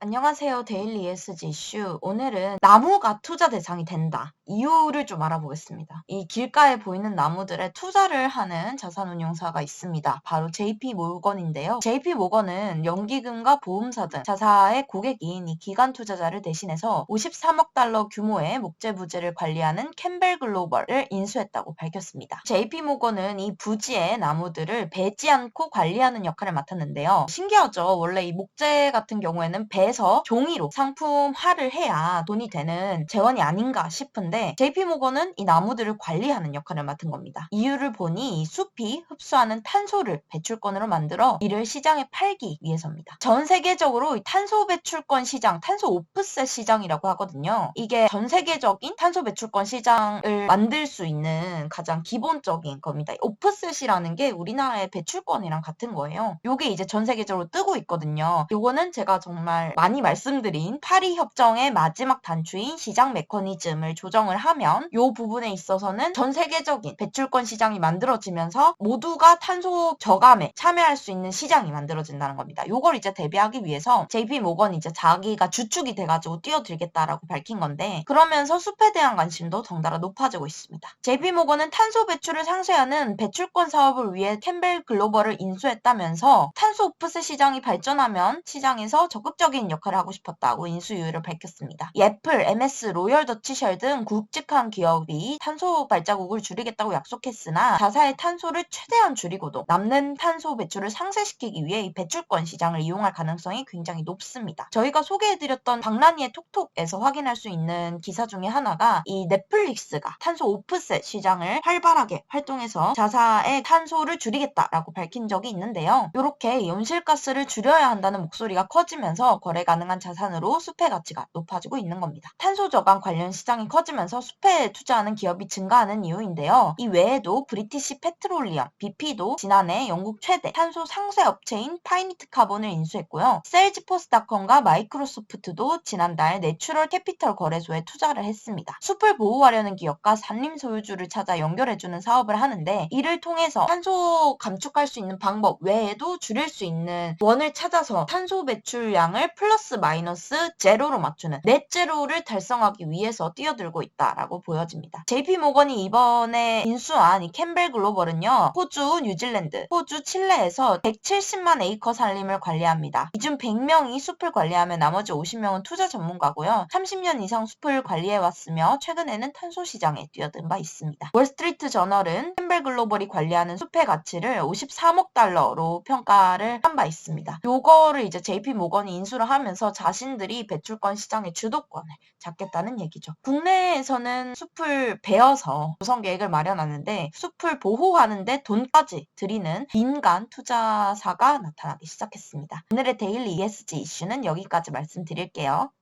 안녕하세요. 데일리 ESG 이슈. 오늘은 나무가 투자 대상이 된다. 이유를 좀 알아보겠습니다. 이 길가에 보이는 나무들에 투자를 하는 자산운용사가 있습니다. 바로 JP모건인데요. JP모건은 연기금과 보험사 등 자사의 고객인 이 기관 투자자를 대신해서 53억 달러 규모의 목재 부지를 관리하는 캠벨 글로벌을 인수했다고 밝혔습니다. JP모건은 이 부지의 나무들을 베지 않고 관리하는 역할을 맡았는데요. 신기하죠? 원래 이 목재 같은 경우에는 배에서 종이로 상품화를 해야 돈이 되는 재원이 아닌가 싶은데 JP모건은 이 나무들을 관리하는 역할을 맡은 겁니다. 이유를 보니 이 숲이 흡수하는 탄소를 배출권으로 만들어 이를 시장에 팔기 위해서입니다. 전 세계적으로 이 탄소 배출권 시장, 탄소 오프셋 시장이라고 하거든요. 이게 전 세계적인 탄소 배출권 시장을 만들 수 있는 가장 기본적인 겁니다. 오프셋이라는 게 우리나라의 배출권이랑 같은 거예요. 요게 이제 전 세계적으로 뜨고 있거든요. 요거는 제가 정말 많이 말씀드린 파리 협정의 마지막 단추인 시장 메커니즘을 조정을 하면 요 부분에 있어서는 전 세계적인 배출권 시장이 만들어지면서 모두가 탄소 저감에 참여할 수 있는 시장이 만들어진다는 겁니다. 요걸 이제 대비하기 위해서 JP모건이 이제 자기가 주축이 돼가지고 뛰어들겠다라고 밝힌 건데 그러면서 숲에 대한 관심도 덩달아 높아지고 있습니다. JP모건은 탄소 배출을 상쇄하는 배출권 사업을 위해 캠벨 글로벌을 인수했다면서 탄소 오프셋 시장이 발전하면 시장에서 적극적인 역할을 하고 싶었다고 인수 이유를 밝혔습니다. 애플, MS, 로열 더치쉘 등 굵직한 기업이 탄소 발자국을 줄이겠다고 약속했으나 자사의 탄소를 최대한 줄이고도 남는 탄소 배출을 상쇄시키기 위해 이 배출권 시장을 이용할 가능성이 굉장히 높습니다. 저희가 소개해드렸던 박란니의 톡톡에서 확인할 수 있는 기사 중에 하나가 이 넷플릭스가 탄소 오프셋 시장을 활발하게 활동해서 자사의 탄소를 줄이겠다라고 밝힌 적이 있는데요. 이렇게 온실가스를 줄여야 한다는 목소리가 커지면서 거래 가능한 자산으로 숲의 가치가 높아지고 있는 겁니다. 탄소 저감 관련 시장이 커지면서 숲에 투자하는 기업이 증가하는 이유인데요. 이 외에도 브리티시 페트롤리엄, BP도 지난해 영국 최대 탄소 상쇄 업체인 파이니트 카본을 인수했고요. 세일즈포스닷컴과 마이크로소프트도 지난달 내추럴 캐피털 거래소에 투자를 했습니다. 숲을 보호하려는 기업과 산림 소유주를 찾아 연결해주는 사업을 하는데 이를 통해서 탄소 감축할 수 있는 방법 외에도 줄일 수 있는 원을 찾아서 탄소 배출량을 플러스 마이너스 제로로 맞추는 넷제로를 달성하기 위해서 뛰어들고 있다라고 보여집니다. JP모건이 이번에 인수한 이 캠벨 글로벌은요. 호주, 뉴질랜드, 호주, 칠레에서 170만 에이커 산림을 관리합니다. 이중 100명이 숲을 관리하며 나머지 50명은 투자 전문가고요. 30년 이상 숲을 관리해왔으며 최근에는 탄소 시장에 뛰어든 바 있습니다. 월스트리트 저널은 캠벨 글로벌이 관리하는 숲의 가치를 53억 달러로 평가를 한 바 있습니다. 요거를 이제 JP모건이 인수를 하면서 자신들이 배출권 시장의 주도권을 잡겠다는 얘기죠. 국내에서는 숲을 베어서 조성 계획을 마련하는데 숲을 보호하는데 돈까지 들이는 민간 투자사가 나타나기 시작했습니다. 오늘의 데일리 ESG 이슈는 여기까지 말씀드릴게요.